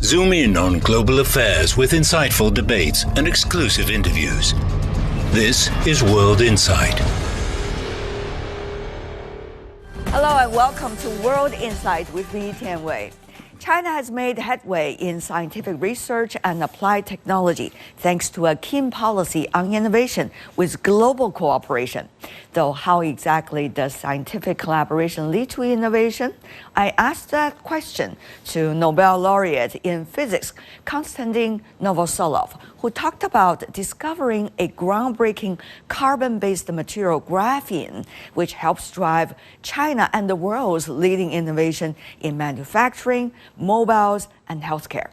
Zoom in on global affairs with insightful debates and exclusive interviews. This is World Insight. Hello and welcome to World Insight with me, Tian Wei. China has made headway in scientific research and applied technology thanks to a keen policy on innovation with global cooperation. Though how exactly does scientific collaboration lead to innovation? I asked that question to Nobel laureate in physics Konstantin Novoselov, who talked about discovering a groundbreaking carbon-based material, graphene, which helps drive China and the world's leading innovation in manufacturing, mobiles, and healthcare.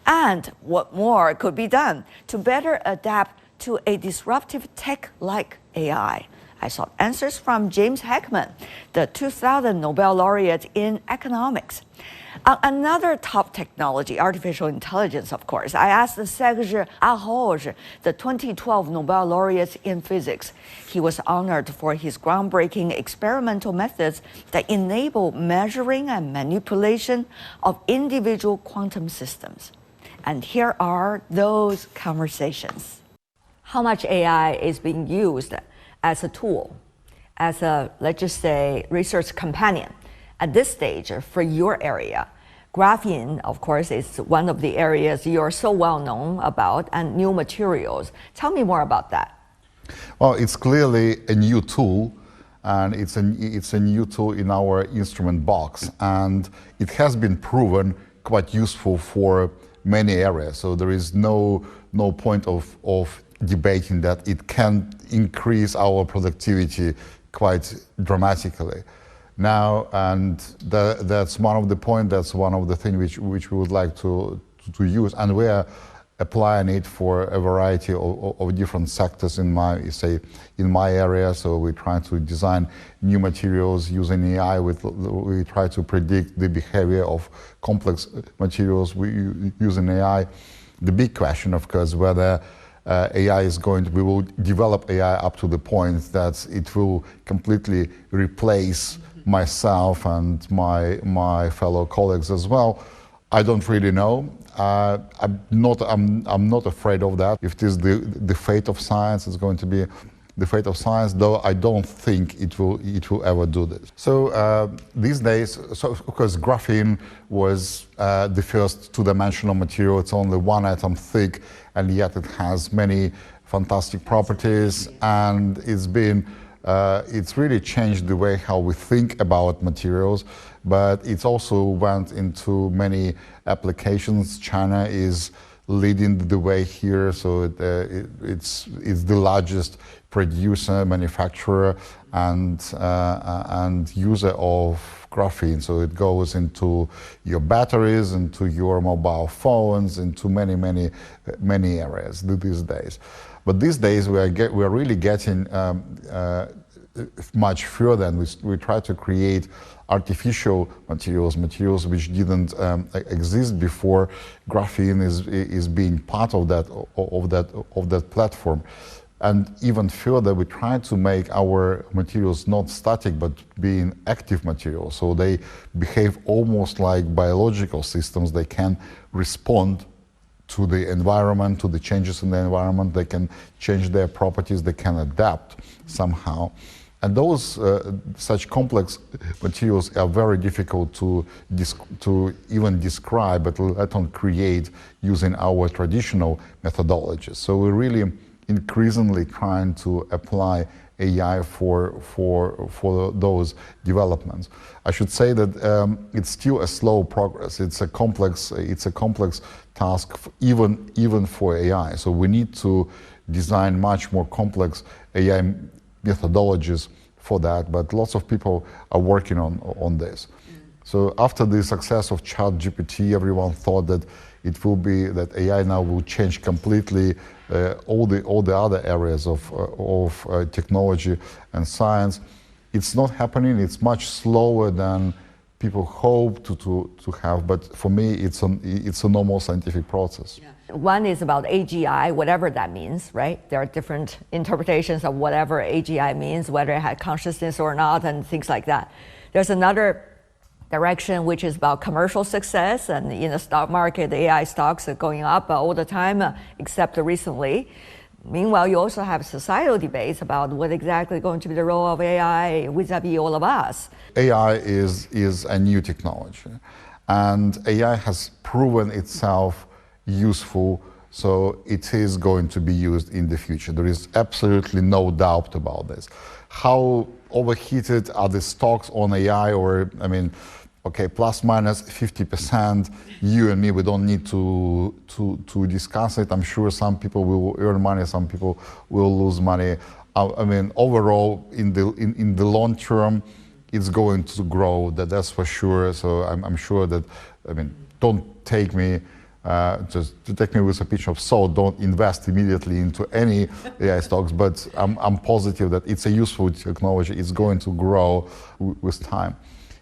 And what more could be done to better adapt to a disruptive tech like AI? I sought answers from James Heckman, the 2000 Nobel laureate in economics. Another top technology, artificial intelligence, of course. I asked Serge Haroche, the 2012 Nobel laureate in physics. He was honored for his groundbreaking experimental methods that enable measuring and manipulation of individual quantum systems. And here are those conversations. How much AI is being used as a tool, as a, let's just say, research companion at this stage for your area? Graphene, of course, is one of the areas you're so well known about, and new materials. Tell me more about that. Well, it's clearly a new tool, and it's a new tool in our instrument box, and it has been proven quite useful for many areas. So there is no point of debating that it can increase our productivity quite dramatically. Now, and that's one of the points, that's one of the things which we would like to use, and we are applying it for a variety of different sectors in my area. So we try to design new materials using AI. We try to predict the behavior of complex materials using AI. The big question, of course, whether we will develop AI up to the point that it will completely replace myself and my fellow colleagues as well. I don't really know. I'm not afraid of that. If it is the fate of science, it's going to be the fate of science, though I don't think it will ever do this. So these days, so of course, graphene was the first two-dimensional material. It's only one atom thick, and yet it has many fantastic properties, and it's really changed the way how we think about materials, but it's also went into many applications. China is leading the way here, so it's the largest producer, manufacturer, and user of graphene. So it goes into your batteries, into your mobile phones, into many areas these days. But these days we are really getting much further, and we try to create artificial materials which didn't exist before. Graphene is being part of that platform. And even further, we try to make our materials not static, but being active materials. So they behave almost like biological systems. They can respond to the environment, to the changes in the environment. They can change their properties. They can adapt somehow. And those such complex materials are very difficult to even describe, but let alone create using our traditional methodologies. So we're really increasingly trying to apply AI for those developments. I should say that it's still a slow progress. It's a complex task, even for AI. So we need to design much more complex AI methodologies for that, but lots of people are working on this. So after the success of ChatGPT, everyone thought that it will be that AI now will change completely all the other areas of technology and science. It's not happening. It's much slower than people hope to have, but for me, it's a normal scientific process. Yeah. One is about AGI, whatever that means, right? There are different interpretations of whatever AGI means, whether it had consciousness or not, and things like that. There's another direction, which is about commercial success. And in the stock market, the AI stocks are going up all the time, except recently. Meanwhile, you also have societal debates about what exactly going to be the role of AI vis-a-vis all of us. AI is a new technology, and AI has proven itself useful, so it is going to be used in the future. There is absolutely no doubt about this. How overheated are the stocks on AI? Or, I mean, okay, plus minus 50%, you and me, we don't need to discuss it. I'm sure some people will earn money, some people will lose money. I mean, overall, in the long term, it's going to grow, that's for sure. So I'm sure that, I mean, don't take me, just to take me with a pinch of salt, don't invest immediately into any AI stocks, but I'm positive that it's a useful technology, it's going to grow with time.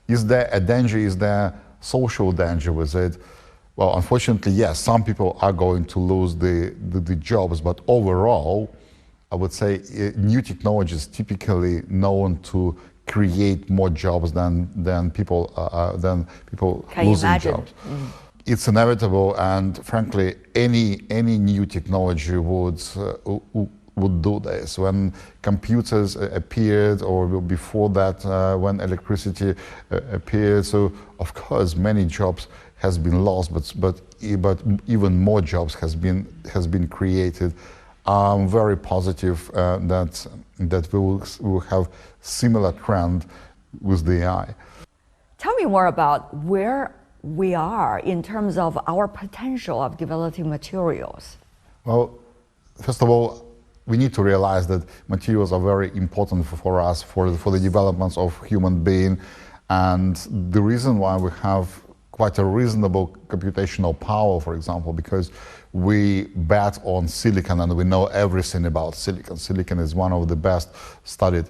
Is there a danger? Is there social danger with it? Well, unfortunately, yes, some people are going to lose the jobs, but overall, I would say new technology is typically known to create more jobs than people losing jobs. Mm. It's inevitable, and frankly, any new technology would do this. When computers appeared, or before that, when electricity appeared, so of course many jobs has been lost, but even more jobs has been created. I'm very positive that we will have similar trend with the AI. Tell me more about where we are in terms of our potential of developing materials. Well, first of all, we need to realize that materials are very important for us, for the developments of human being, and the reason why we have quite a reasonable computational power, for example, because we bet on silicon and we know everything about silicon. Silicon is one of the best studied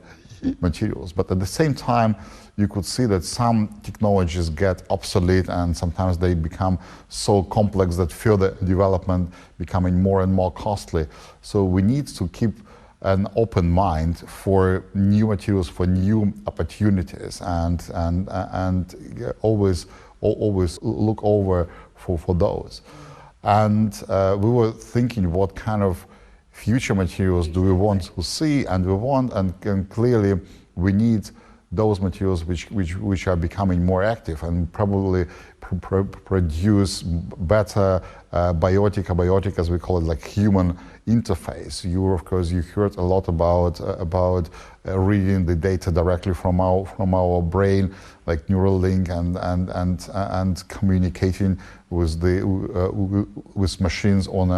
materials, but at the same time, you could see that some technologies get obsolete and sometimes they become so complex that further development becoming more and more costly. So we need to keep an open mind for new materials, for new opportunities, and always look over for those. And we were thinking, what kind of future materials do we want to see? And clearly we need those materials which are becoming more active and probably produce better abiotic, as we call it, like human interface. Of course, you heard a lot about reading the data directly from our brain, like Neuralink, and communicating with machines on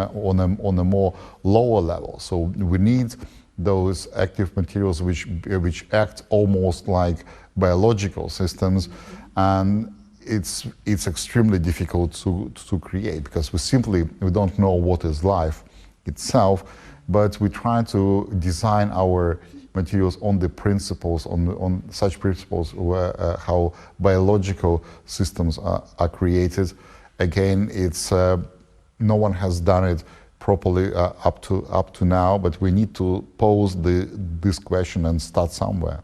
a more lower level. So we need those active materials which act almost like biological systems, and it's extremely difficult to create because we don't know what is life itself, but we try to design our materials on the principles, on such principles where how biological systems are created. Again, it's no one has done it properly up to now, but we need to pose this question and start somewhere.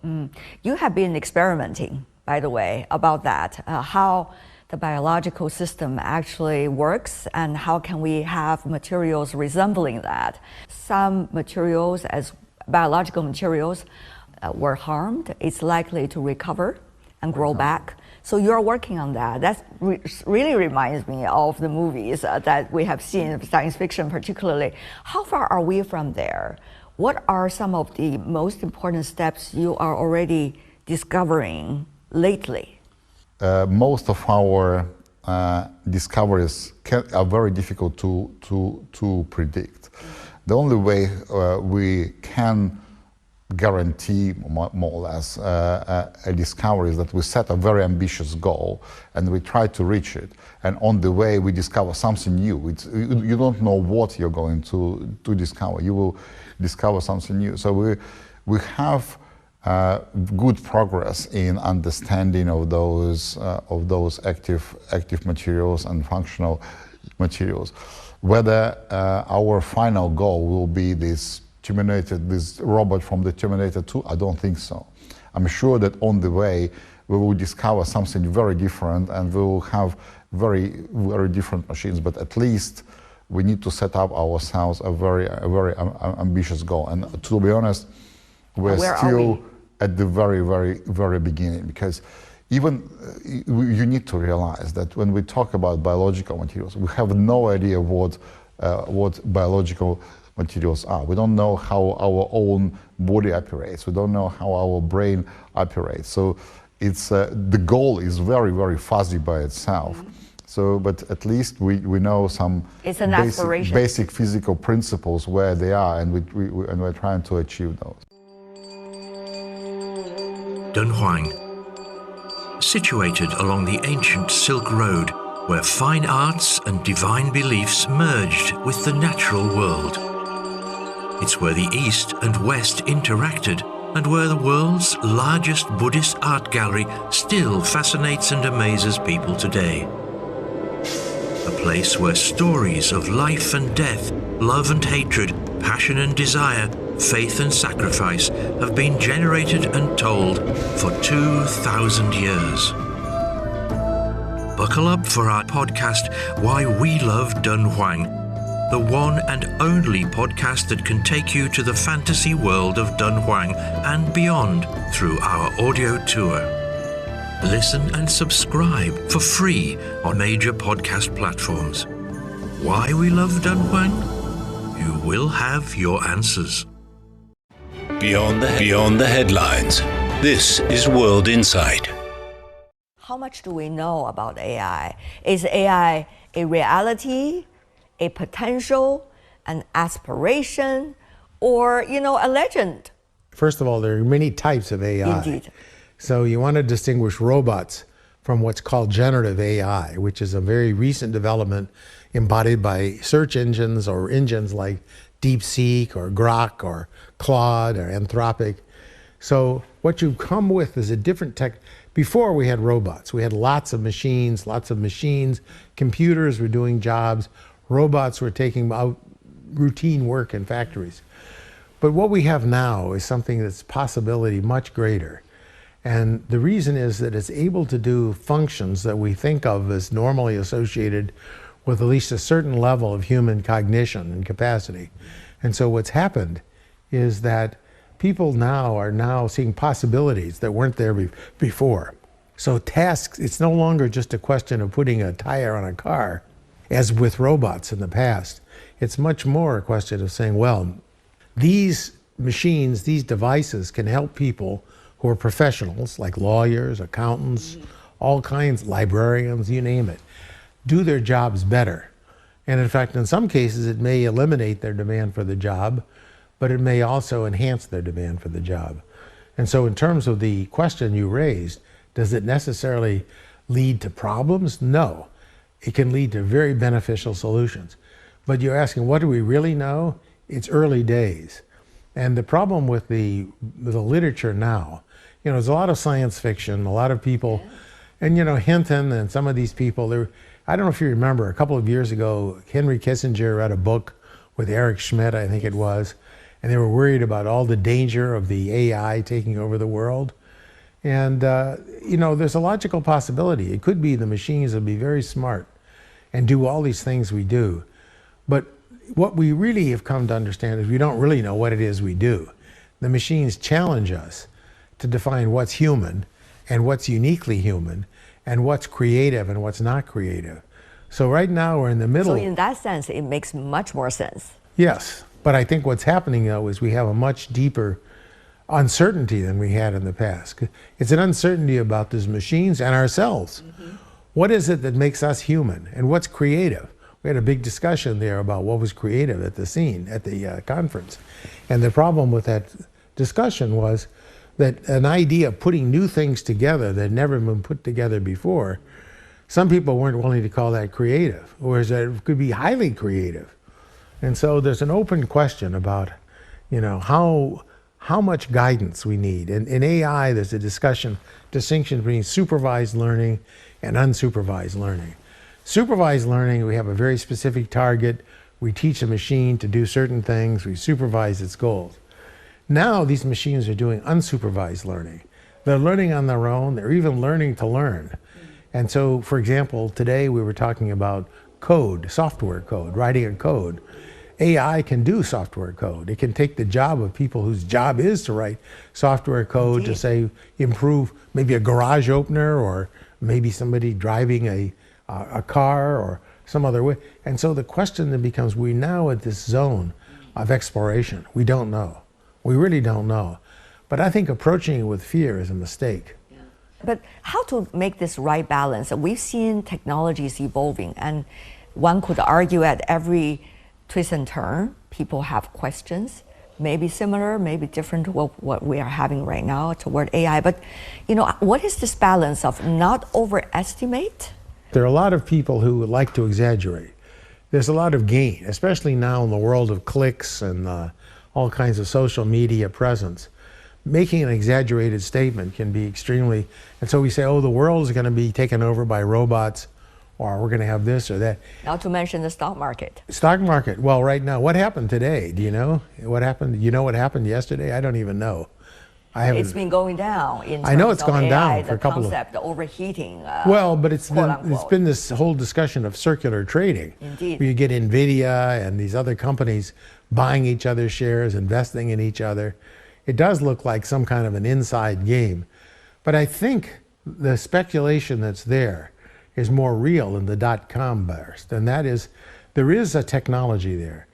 You have been experimenting, by the way, about that, how the biological system actually works and how can we have materials resembling that. Some materials, as biological materials, were harmed. It's likely to recover and grow back. So you're working on that. That really reminds me of the movies that we have seen, science fiction particularly. How far are we from there? What are some of the most important steps you are already discovering lately? Most of our discoveries are very difficult to predict. The only way we can guarantee more or less a discovery is that we set a very ambitious goal and we try to reach it, and on the way we discover something new. You don't know what you're going to discover. You will discover something new. So we have good progress in understanding of those active materials and functional materials. Whether our final goal will be this robot from the Terminator 2, I don't think so. I'm sure that on the way we will discover something very different, and we will have very, very different machines. But at least we need to set up ourselves a very ambitious goal. And to be honest, we're still at the very, very, very beginning, because even you need to realize that when we talk about biological materials, we have no idea what biological materials are. We don't know how our own body operates. We don't know how our brain operates. So it's the goal is very, very fuzzy by itself. So, but at least we know some basic physical principles where they are, and we're trying to achieve those. Dunhuang, situated along the ancient Silk Road, where fine arts and divine beliefs merged with the natural world. It's where the East and West interacted, and where the world's largest Buddhist art gallery still fascinates and amazes people today. A place where stories of life and death, love and hatred, passion and desire, faith and sacrifice have been generated and told for 2,000 years. Buckle up for our podcast, Why We Love Dunhuang, the one and only podcast that can take you to the fantasy world of Dunhuang and beyond through our audio tour. Listen and subscribe for free on major podcast platforms. Why we love Dunhuang? You will have your answers. Beyond the headlines, this is World Insight. How much do we know about AI? Is AI a reality, a potential, an aspiration, or, a legend? First of all, there are many types of AI. Indeed. So you want to distinguish robots from what's called generative AI, which is a very recent development embodied by search engines or engines like DeepSeek or Grok or Claude or Anthropic. So what you've come with is a different tech. Before we had robots, we had lots of machines, computers were doing jobs, robots were taking out routine work in factories. But what we have now is something that's possibility much greater. And the reason is that it's able to do functions that we think of as normally associated with at least a certain level of human cognition and capacity. And so what's happened is that people are now seeing possibilities that weren't there before. So tasks, it's no longer just a question of putting a tire on a car, as with robots in the past. It's much more a question of saying, well, these machines, these devices can help people who are professionals, like lawyers, accountants, all kinds, librarians, you name it, do their jobs better. And in fact, in some cases, it may eliminate their demand for the job, but it may also enhance their demand for the job. And so in terms of the question you raised, does it necessarily lead to problems? No. It can lead to very beneficial solutions. But you're asking, what do we really know? It's early days. And the problem with the literature now, there's a lot of science fiction, a lot of people, and Hinton and some of these people, I don't know if you remember, a couple of years ago, Henry Kissinger read a book with Eric Schmidt, I think it was, and they were worried about all the danger of the AI taking over the world. And, there's a logical possibility. It could be the machines will be very smart and do all these things we do. But what we really have come to understand is we don't really know what it is we do. The machines challenge us to define what's human and what's uniquely human and what's creative and what's not creative. So right now we're in the middle. So in that sense, it makes much more sense. Yes, but I think what's happening though is we have a much deeper uncertainty than we had in the past. It's an uncertainty about these machines and ourselves. What is it that makes us human and what's creative? We had a big discussion there about what was creative at the conference. And the problem with that discussion was that an idea of putting new things together that had never been put together before, some people weren't willing to call that creative, whereas it could be highly creative. And so there's an open question about, how much guidance we need. And in AI, there's a distinction between supervised learning and unsupervised learning. Supervised learning, we have a very specific target. We teach a machine to do certain things. We supervise its goals. Now these machines are doing unsupervised learning. They're learning on their own. They're even learning to learn. And so, for example, today we were talking about code, software code, writing a code. AI can do software code. It can take the job of people whose job is to write software code. Indeed. To say improve maybe a garage opener, or maybe somebody driving a car or some other way. And so the question then becomes, we're now at this zone of exploration. We don't know. We really don't know. But I think approaching it with fear is a mistake. Yeah. But how to make this right balance? We've seen technologies evolving, and one could argue at every twist and turn, people have questions, maybe similar, maybe different to what we are having right now toward AI. But, what is this balance of not overestimate? There are a lot of people who would like to exaggerate. There's a lot of gain, especially now in the world of clicks and all kinds of social media presence. Making an exaggerated statement can be extremely, and so we say, oh, the world is going to be taken over by robots, or we're going to have this or that. Not to mention the stock market. Stock market. Well, right now, what happened today? Do you know what happened? You know what happened yesterday? I don't even know. It's been going down in terms I know it's of gone AI, down for the a couple concept, the overheating. Well, but it's quote, been this whole discussion of circular trading. Indeed. Where you get NVIDIA and these other companies buying each other's shares, investing in each other. It does look like some kind of an inside game. But I think the speculation that's there is more real than the dot-com burst. And that is, there is a technology there.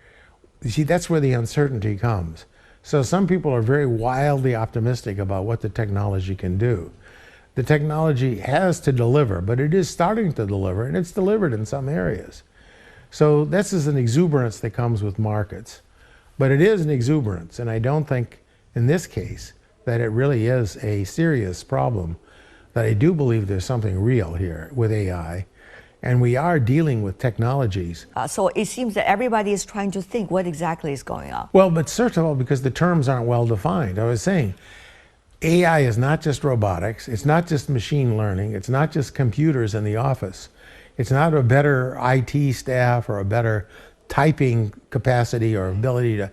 You see, that's where the uncertainty comes. So some people are very wildly optimistic about what the technology can do. The technology has to deliver, but it is starting to deliver, and it's delivered in some areas. So this is an exuberance that comes with markets. But it is an exuberance, and I don't think in this case that it really is a serious problem, that I do believe there's something real here with AI. And we are dealing with technologies. So it seems that everybody is trying to think what exactly is going on. Well, but first of all, because the terms aren't well defined. I was saying, AI is not just robotics. It's not just machine learning. It's not just computers in the office. It's not a better IT staff or a better typing capacity or ability to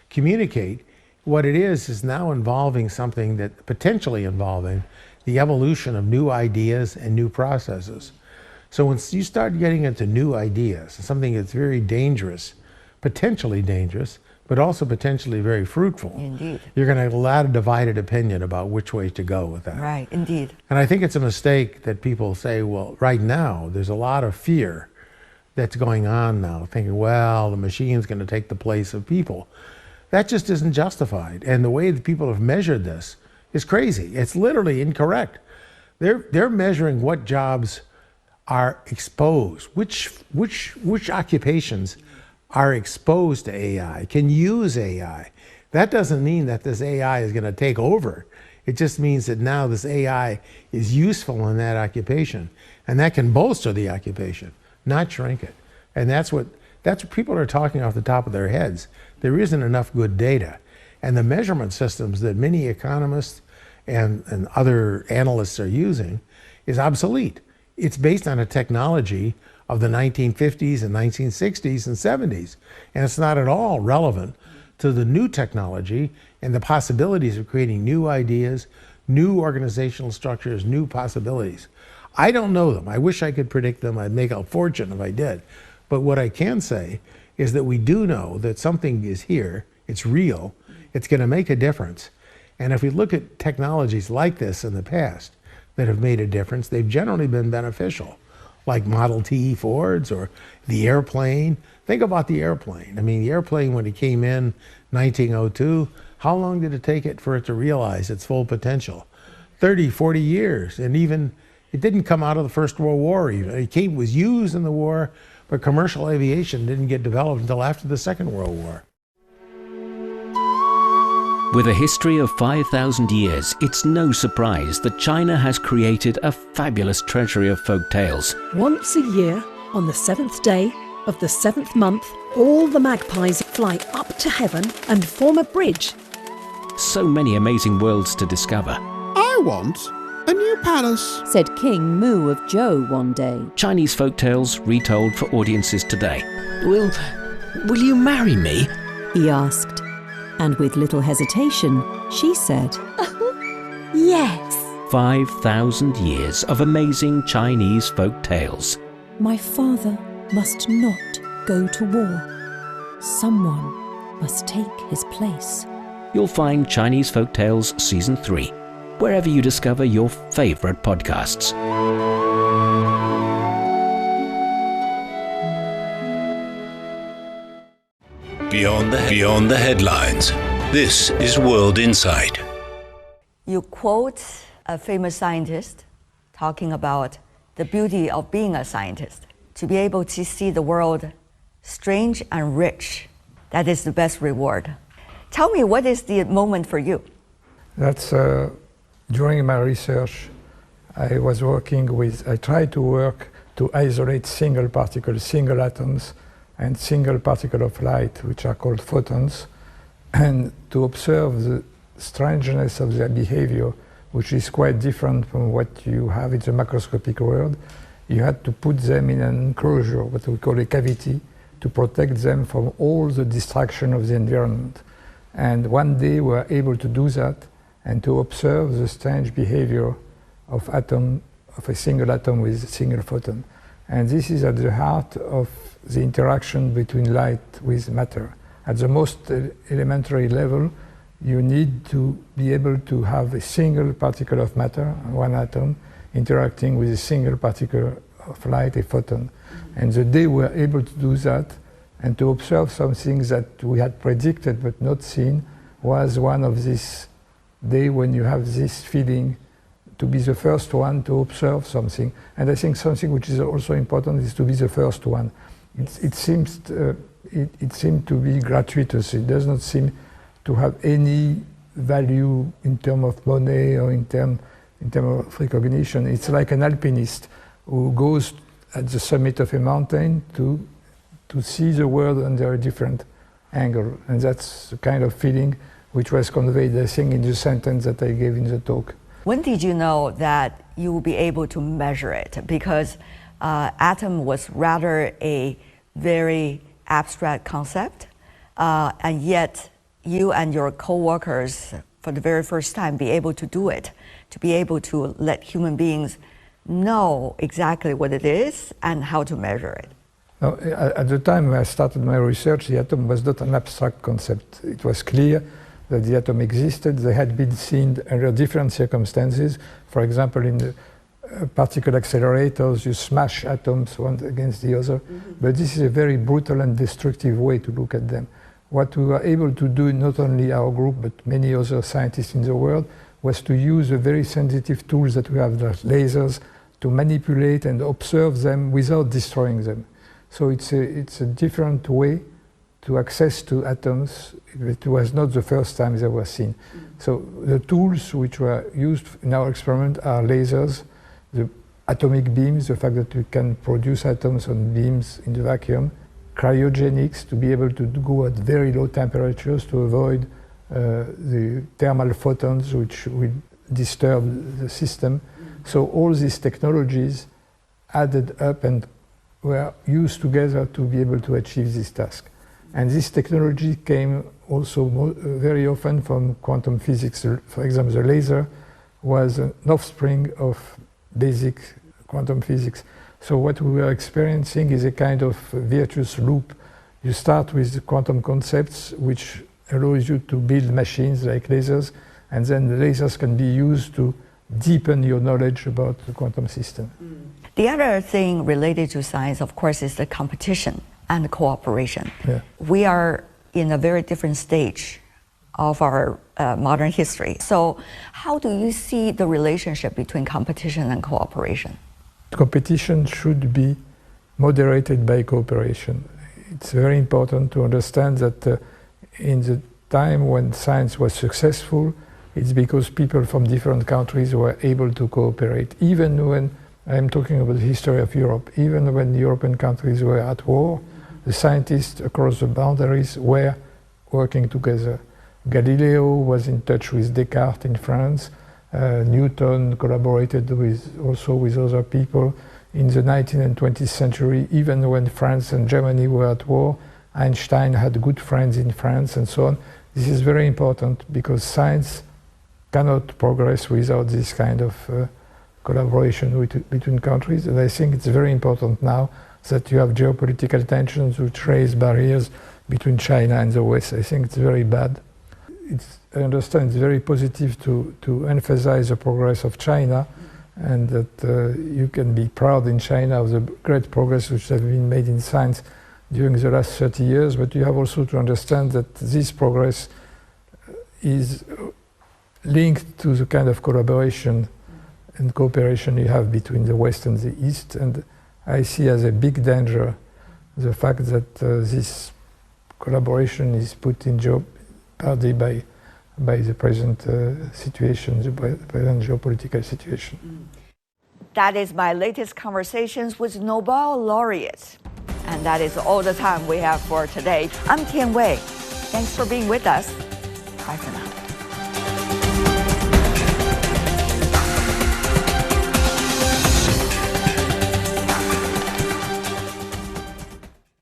communicate. What it is now involving something that potentially involving the evolution of new ideas and new processes. So once you start getting into new ideas, something that's very dangerous, potentially dangerous, but also potentially very fruitful. Indeed. You're going to have a lot of divided opinion about which way to go with that. Right, indeed. And I think it's a mistake that people say, well, right now, there's a lot of fear that's going on now, thinking, well, the machine's going to take the place of people. That just isn't justified. And the way that people have measured this is crazy. It's literally incorrect. They're measuring what jobs are exposed, which occupations are exposed to AI, can use AI. That doesn't mean that this AI is going to take over. It just means that now this AI is useful in that occupation, and that can bolster the occupation, not shrink it. And that's what people are talking off the top of their heads. There isn't enough good data. And the measurement systems that many economists and other analysts are using is obsolete. It's based on a technology of the 1950s and 1960s and 70s. And it's not at all relevant to the new technology and the possibilities of creating new ideas, new organizational structures, new possibilities. I don't know them. I wish I could predict them. I'd make a fortune if I did. But what I can say is that we do know that something is here, it's real, it's going to make a difference. And if we look at technologies like this in the past that have made a difference, they've generally been beneficial, like Model T Fords or the airplane. Think about the airplane. I mean, the airplane, when it came in 1902, how long did it take it for it to realize its full potential? 30, 40 years. And even, it didn't come out of the First World War even. It was used in the war, but commercial aviation didn't get developed until after the Second World War. With a history of 5,000 years, it's no surprise that China has created a fabulous treasury of folk tales. Once a year, on the 7th day of the 7th month, all the magpies fly up to heaven and form a bridge. So many amazing worlds to discover. I want a new palace, said King Mu of Zhou one day. Chinese folk tales retold for audiences today. Will you marry me? He asked. And with little hesitation, she said, yes. 5,000 years of amazing Chinese folk tales. My father must not go to war. Someone must take his place. You'll find Chinese Folk Tales Season 3, wherever you discover your favorite podcasts. Beyond the headlines, this is World Insight. You quote a famous scientist talking about the beauty of being a scientist. To be able to see the world strange and rich, that is the best reward. Tell me, what is the moment for you? That's during my research, I tried to work to isolate single particles, single atoms, and single particle of light, which are called photons, and to observe the strangeness of their behavior, which is quite different from what you have in the macroscopic world. You had to put them in an enclosure, what we call a cavity, to protect them from all the distraction of the environment. And one day we were able to do that and to observe the strange behavior of a single atom with a single photon. And this is at the heart of the interaction between light with matter. At the most elementary level, you need to be able to have a single particle of matter, one atom, interacting with a single particle of light, a photon. And the day we were able to do that and to observe some things that we had predicted but not seen was one of these days when you have this feeling to be the first one to observe something. And I think something which is also important is to be the first one. It seemed to be gratuitous. It does not seem to have any value in terms of money or in terms of recognition. It's like an alpinist who goes at the summit of a mountain to see the world under a different angle. And that's the kind of feeling which was conveyed, I think, in the sentence that I gave in the talk. When did you know that you will be able to measure it? Because atom was rather a very abstract concept, and yet you and your co-workers, for the very first time, be able to do it, to be able to let human beings know exactly what it is and how to measure it. Now, at the time when I started my research, the atom was not an abstract concept. It was clear that the atom existed. They had been seen under different circumstances. For example, in the particle accelerators, you smash atoms one against the other. But this is a very brutal and destructive way to look at them. What we were able to do, not only our group, but many other scientists in the world, was to use the very sensitive tools that we have, the lasers, to manipulate and observe them without destroying them. So it's a different way to access to atoms. It was not the first time they were seen. So the tools which were used in our experiment are lasers, the atomic beams, the fact that we can produce atoms on beams in the vacuum, cryogenics, to be able to go at very low temperatures to avoid the thermal photons which will disturb the system. So all these technologies added up and were used together to be able to achieve this task. And this technology came also very often from quantum physics. For example, the laser was an offspring of basic quantum physics. So what we were experiencing is a kind of virtuous loop. You start with the quantum concepts, which allows you to build machines like lasers, and then the lasers can be used to deepen your knowledge about the quantum system. The other thing related to science, of course, is the competition and cooperation. Yeah. We are in a very different stage of our modern history. So how do you see the relationship between competition and cooperation? Competition should be moderated by cooperation. It's very important to understand that in the time when science was successful, it's because people from different countries were able to cooperate. Even when, I'm talking about the history of Europe, even when European countries were at war, the scientists across the boundaries were working together. Galileo was in touch with Descartes in France. Newton collaborated also with other people. In the 19th and 20th century, even when France and Germany were at war, Einstein had good friends in France and so on. This is very important because science cannot progress without this kind of collaboration between countries. And I think it's very important now that you have geopolitical tensions which raise barriers between China and the West. I think it's very bad. I understand it's very positive to emphasize the progress of China, and that you can be proud in China of the great progress which has been made in science during the last 30 years, but you have also to understand that this progress is linked to the kind of collaboration and cooperation you have between the West and the East, and I see as a big danger the fact that this collaboration is put in jeopardy by the present situation, the present geopolitical situation. That is my latest conversations with Nobel laureates. And that is all the time we have for today. I'm Tian Wei. Thanks for being with us. Bye for now.